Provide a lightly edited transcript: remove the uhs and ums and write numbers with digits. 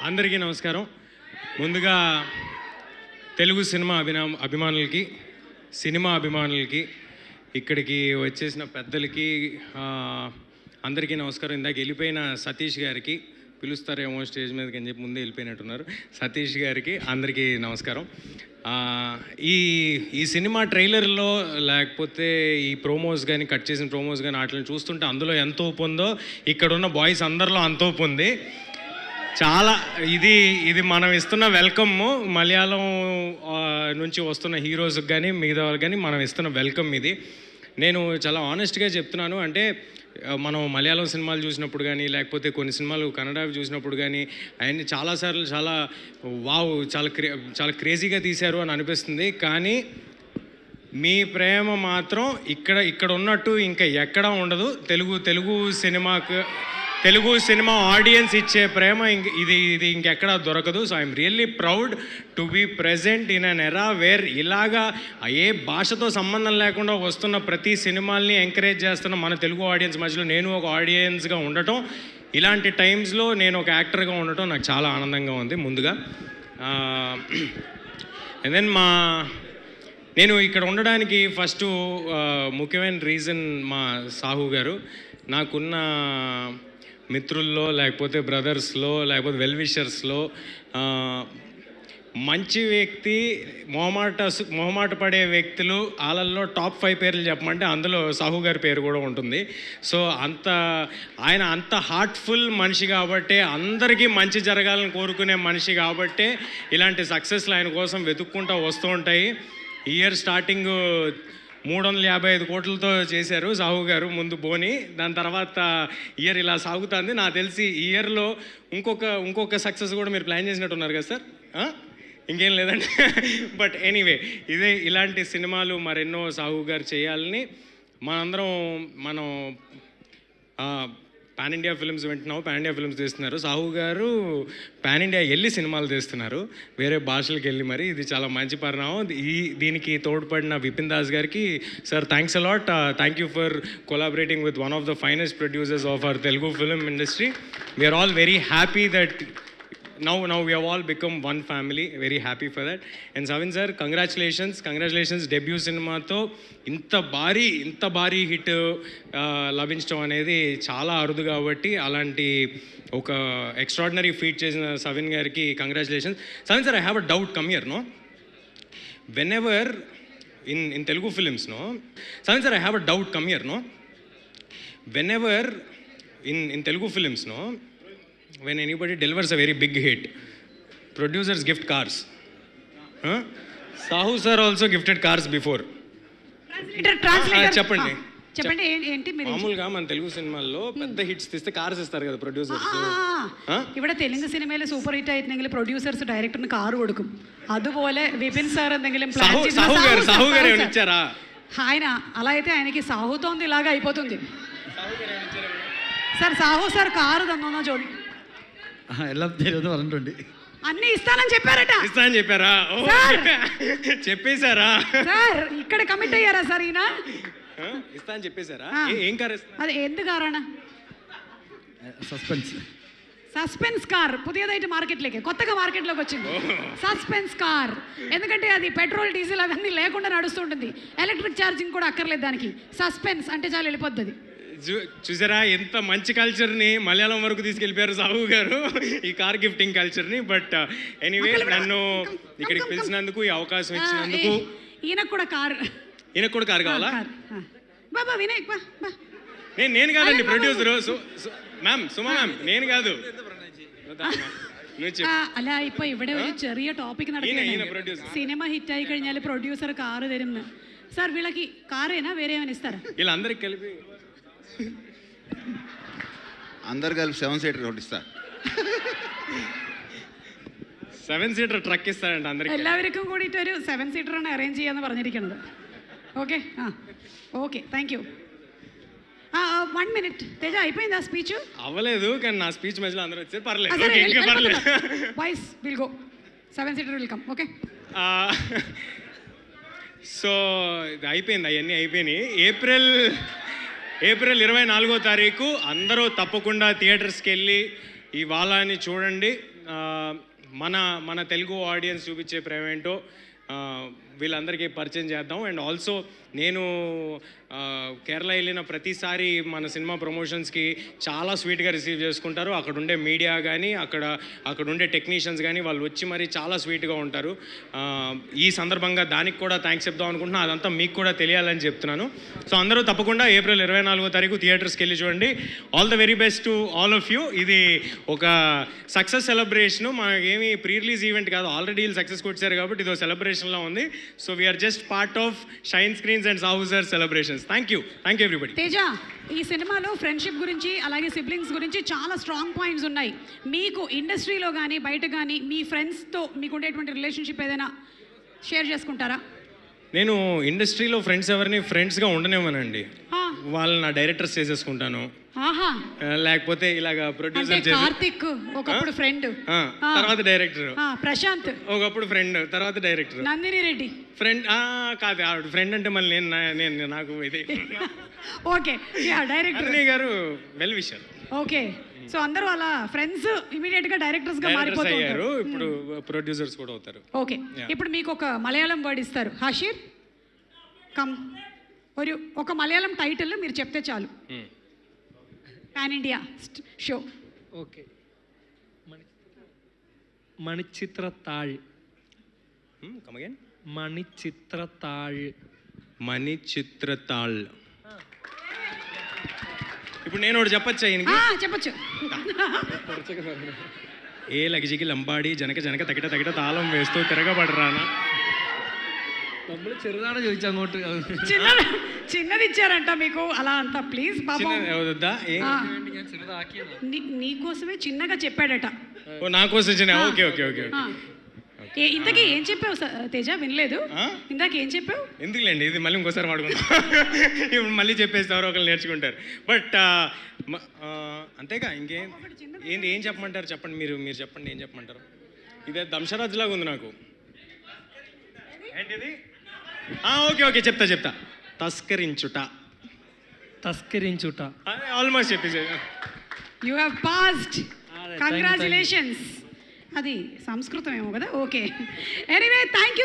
అందరికీ నమస్కారం. ముందుగా తెలుగు సినిమా అభిమానులకి ఇక్కడికి వచ్చేసిన పెద్దలకి అందరికీ నమస్కారం. ఇందాక వెళ్ళిపోయిన సతీష్ గారికి పిలుస్తారేమో స్టేజ్ మీదకి అని చెప్పి ముందే వెళ్ళిపోయినట్టున్నారు. సతీష్ గారికి అందరికీ నమస్కారం. ఈ సినిమా ట్రైలర్లో లేకపోతే ఈ ప్రోమోస్ కానీ కట్ చేసిన ప్రోమోస్ కానీ వాటిని చూస్తుంటే అందులో ఎంత ఊపు ఉందో ఇక్కడున్న బాయ్స్ అందరిలో అంత ఊపు ఉంది. చాలా ఇది మనం ఇస్తున్న వెల్కమ్. మలయాళం నుంచి వస్తున్న హీరోస్కి కానీ మిగతా వాళ్ళకి కానీ మనం ఇస్తున్న వెల్కమ్ ఇది. నేను చాలా ఆనెస్ట్గా చెప్తున్నాను. అంటే మనం మలయాళం సినిమాలు చూసినప్పుడు కానీ లేకపోతే కొన్ని సినిమాలు కన్నడవి చూసినప్పుడు కానీ అవన్నీ చాలాసార్లు చాలా క్రేజీగా తీశారు అని అనిపిస్తుంది. కానీ మీ ప్రేమ మాత్రం ఇక్కడ ఉన్నట్టు ఇంకా ఎక్కడా ఉండదు. తెలుగు సినిమా ఆడియన్స్ ఇచ్చే ప్రేమ ఇది ఇంకెక్కడా దొరకదు. So I'm really proud to be present in an era where ఇలాగా ఏ భాషతో సంబంధం లేకుండా వస్తున్న ప్రతి సినిమాల్ని ఎంకరేజ్ చేస్తున్న మన తెలుగు ఆడియన్స్ మధ్యలో నేను ఒక ఆడియన్స్గా ఉండటం, ఇలాంటి టైమ్స్లో నేను ఒక యాక్టర్గా ఉండటం నాకు చాలా ఆనందంగా ఉంది. ముందుగా అండ్ దెన్ నేను ఇక్కడ ఉండడానికి ఫస్ట్ ముఖ్యమైన రీజన్ మా సాహు గారు. నాకున్న మిత్రుల్లో లేకపోతే బ్రదర్స్లో లేకపోతే వెల్విషర్స్లో మంచి వ్యక్తి, మొహమాట పడే వ్యక్తులు వాళ్ళల్లో టాప్ 5 పేర్లు చెప్పమంటే అందులో సాహు గారి పేరు కూడా ఉంటుంది. సో ఆయన అంత హార్ట్ఫుల్ మనిషి కాబట్టే, అందరికీ మంచి జరగాలని కోరుకునే మనిషి కాబట్టే ఇలాంటి సక్సెస్లు ఆయన కోసం వెతుక్కుంటూ వస్తూ ఉంటాయి. ఇయర్ స్టార్టింగ్ 355 కోట్లతో చేశారు సాహు గారు ముందు బోని. దాని తర్వాత ఇయర్ ఇలా సాగుతుంది. నాకు తెలిసి ఈ ఇయర్లో ఇంకొక సక్సెస్ కూడా మీరు ప్లాన్ చేసినట్టున్నారు కదా సార్? ఇంకేం లేదండి. బట్ ఎనీవే ఇలాంటి సినిమాలు మరెన్నో సాహు గారు చేయాలని మనం పాన్ ఇండియా ఫిల్మ్స్ వింటున్నాము. పాన్ ఇండియా ఫిల్మ్స్ తీస్తున్నారు. సాహు గారు పాన్ ఇండియా వెళ్ళి సినిమాలు తీస్తున్నారు, వేరే భాషలకు వెళ్ళి. మరి ఇది చాలా మంచి పరిణామం. దీనికి తోడ్పడిన విపిన్ దాస్ గారికి sir thanks a lot. Thank you for collaborating with one of the finest producers of our Telugu film industry. We're all very happy that now we have all become one family. Very happy for that. And Savin sir, congratulations debut cinema తో ఇంత భారీ hit లభించడం అనేది చాలా అరుదు. కాబట్టి అలాంటి ఒక ఎక్స్ట్రాడినరీ ఫీట్ చేసిన సవిన్ గారికి congratulations. Savin sir, I have a doubt. Come here. No, whenever in Telugu films, no, Savin sir, I have a doubt. Come here. No, whenever in Telugu films, no, when anybody delivers a very big hit, producers gift cars. Sahu sir also gifted cars before. Translator చెప్పండి ఏంటి మీరు? మామూలుగా మన తెలుగు సినిమాల్లో పెద్ద hits తీస్తే cars ఇస్తారు కదా ప్రొడ్యూసర్స్. ഇവിടെ തെലുങ്ക് സിനിമയിൽ സൂപ്പർ ഹിറ്റ് ആയിട്ടുണ്ടെങ്കിൽ പ്രൊഡ്യൂസേഴ്സ് ഡയറക്ടറിന് കാർ കൊടുക്കും. അതുപോലെ വിപിൻ സാർ എന്തെങ്കിലും ప్లాన్ చేసిన సాహు గారు ఏమైనా ఇచ్చారా? ఆయన అలా అయితే ఆయనకి సాహుతో ఇలాగా అయిపోతుంది. సార్ సాహు సార్ కారు తന്നോന്നോ ചോദി എല്ലാം തരുമെന്ന് പറഞ്ഞിട്ടുണ്ട്. అన్ని ఇస్తానని చెప్పారా? చెప్పేశారా సార్? ఇక్కడ కమిట్ అయ్యారా సార్? ఈయన ఇస్తానని చెప్పేశారా? ఏం కార్? అది എന്ത് കാറാണ്? సస్పెన్స్ కార్ పుതിയതായിട്ട് మార్కెట్లోకి కొత్తగా మార్కెట్లోకి వచ్చింది సస్పెన్స్ కార్. ఎందుకంటే అది పెట్రోల్ డీజిల్ అవన్నీ లేకుండా నడుస్తుంటుంది. ఎలక్ట్రిక్ ఛార్జింగ్ కూడా అక్కర్లేదు దానికి. సస్పెన్స్ అంటే చాలా వెళ్ళిపోద్ది. చూసారా ఎంత మంచి కల్చర్ని మలయాళం వరకు తీసుకెళ్ళిపోయారు సాహు గారు, ఈ కార్ గిఫ్టింగ్ కల్చర్ని. బట్ ఎనీవే, నన్ను ఇక్కడికి పిలిచినందుకు, ఈ అవకాశం ఇచ్చినందుకు. ఈయనకు కూడా కార్ కావాలా? బాబా వినాయక్ బా. నేను కాదండి ప్రొడ్యూసర్. మ్యామ్, సుమా మ్యామ్, నేను కాదు. അല്ല, ഇപ്പൊ ഇവിടെ ഒരു ചെറിയ ടോപ്പിക് നടക്കുന്നത്. സിനിമ ഹിറ്റ് ആയി കഴിഞ്ഞാൽ പ്രൊഡ്യൂസർ കാറ് തരും సార్. వీళ్ళకి కారేనా వేరే ఏమైనా ఇస్తారా? వీళ్ళందరికి కలిపి అందరు కలిపి 7 సీటర్ ఒకటి ఇస్తారు. 7 സീറ്റർ ട്രക്ക് ഇస్తారంట అందరికి. എല്ലാവർക്കും കൂടിയിട്ട് ഒരു 7 സീറ്റർ ആണ് അറേഞ്ച് ചെയ്യാന്ന് പറഞ്ഞിരിക്കുന്നത്. Okay okay, thank you. 1 minute Teja, అయిపోయిందా స్పీచ్? అవ్వలేదు, కానీ నా స్పీచ్ మధ్యలో అందరూ వచ్చారు. పర్లేదు. Boys will go. 7 seater will come. Okay. So ఇది అయిపోయింది, అవన్నీ అయిపోయినాయి. ఏప్రిల్ 24వ తారీఖు అందరూ తప్పకుండా థియేటర్స్కి వెళ్ళి ఈ వాలాని చూడండి. మన మన తెలుగు ఆడియన్స్ చూపించే ప్రేమ ఏంటో వీళ్ళందరికీ పరిచయం చేద్దాం. అండ్ ఆల్సో నేను కేరళ వెళ్ళిన ప్రతిసారి మన సినిమా ప్రమోషన్స్కి చాలా స్వీట్గా రిసీవ్ చేసుకుంటారు. అక్కడ ఉండే మీడియా కానీ అక్కడ ఉండే టెక్నీషియన్స్ కానీ వాళ్ళు వచ్చి మరీ చాలా స్వీట్గా ఉంటారు. ఈ సందర్భంగా దానికి కూడా థ్యాంక్స్ చెప్దాం అనుకుంటున్నాను. అదంతా మీకు కూడా తెలియాలని చెప్తున్నాను. సో అందరూ తప్పకుండా ఏప్రిల్ 24వ తారీఖు థియేటర్స్కి వెళ్ళి చూడండి. All the very best to all of you. ఇది ఒక సక్సెస్ సెలబ్రేషను, మనకేమి ప్రీ రిలీజ్ ఈవెంట్ కాదు. ఆల్రెడీ వీళ్ళు సక్సెస్ కొట్టారు కాబట్టి ఇది ఒక సెలబ్రేషన్లో ఉంది. So we're just part of Shine Screens and Sahu sir celebrations. Thank you everybody. Teja, ఈ సినిమాలో ఫ్రెండ్షిప్ గురించి అలాగే సిబ్లింగ్స్ గురించి చాలా స్ట్రాంగ్ పాయింట్స్ ఉన్నాయి. మీకు ఇండస్ట్రీలో కానీ బయట కానీ మీ ఫ్రెండ్స్తో మీకు ఉండేటువంటి రిలేషన్షిప్ ఏదైనా షేర్ చేసుకుంటారా? నేను ఇండస్ట్రీలో ఫ్రెండ్స్ ఎవరిని ఫ్రెండ్స్గా ఉండనేమోనండి. వాళ్ళని నా డైరెక్టర్స్ చేసేసుకుంటాను. ఆహా, లేకపోతే ఇలాగా అంటే ప్రొడ్యూసర్ చేసి కార్తిక్ ఒకప్పుడు ఫ్రెండ్, తర్వాత డైరెక్టర్. ప్రశాంత్ ఒకప్పుడు ఫ్రెండ్, తర్వాత డైరెక్టర్. నందిని రెడ్డి ఫ్రెండ్ కాదు, ఆవిడ ఫ్రెండ్ అంటే మళ్ళీ నేను నాకు ఇది ఓకే, డైరెక్టర్ అన్నయ్య గారు వెల్ విషర్. ఓకే, సో అందరూ అలా ఫ్రెండ్స్ ఇమీడియట్ గా డైరెక్టర్స్ గా మారిపోతూ అయ్యారు. ఉంటారు. ఇప్పుడు ప్రొడ్యూసర్స్ కూడా అవుతారు. ఓకే, ఇప్పుడు మీకు ఒక మలయాళం వర్డ్ ఇస్తారు. హాషీర్ కమ్, ఒక మలయాళం టైటిల్ మీరు చెప్తే చాలు. Pan India show. Okay, Manichitrathazhu. Come again. Manichitrathazhu. Manichitrathazhu. ఇప్పుడు నేను ఒకటి చెప్పచ్చా ఈయనకి? చెప్పచ్చు. ఏ లగిజికి లంబాడి జనక జనక తగిట తగిట తాళం వేస్తూ తిరగబడరానా. നമ്മൾ ചെറുതാണ് ചോദിച്ചു അങ്ങോട്ട്. చిన్నది ఇచ్చారంట మీకు అలా అంతా. ప్లీజ్ పాపం, వద్దా? ഞാൻ ചെറുതാക്കിയതാ. నీకోసమే చిన్నగా చెప్పాడట. ఓ నా కోసం చిన్న. ఓకే ఓకే ఓకే ఇంతకీ ఏం చెప్పావు తేజ? వినలేదు. ఇందాక ఏం చెప్పావు? ఎందుకులేండి, ఇది మళ్ళీ ఇంకోసారి వాడుకుంటాం. ఇప్పుడు మళ్ళీ చెప్పేసి ఎవరో ఒకరు నేర్చుకుంటారు. బట్ అంతేగా ఇంకేం ఏం చెప్పమంటారు? చెప్పండి, మీరు చెప్పండి, ఏం చెప్పమంటారు? ఇదే దంశరాజ్ లాగా ఉంది నాకు. ఏంటిది? ఓకే చెప్తా. తస్కరించుట. తస్కరించుట. ఆల్మోస్ట్ చెప్పేసి. You have passed. you. Congratulations. అది సంస్కృతం ఏమో కదా. Okay, anyway thank you.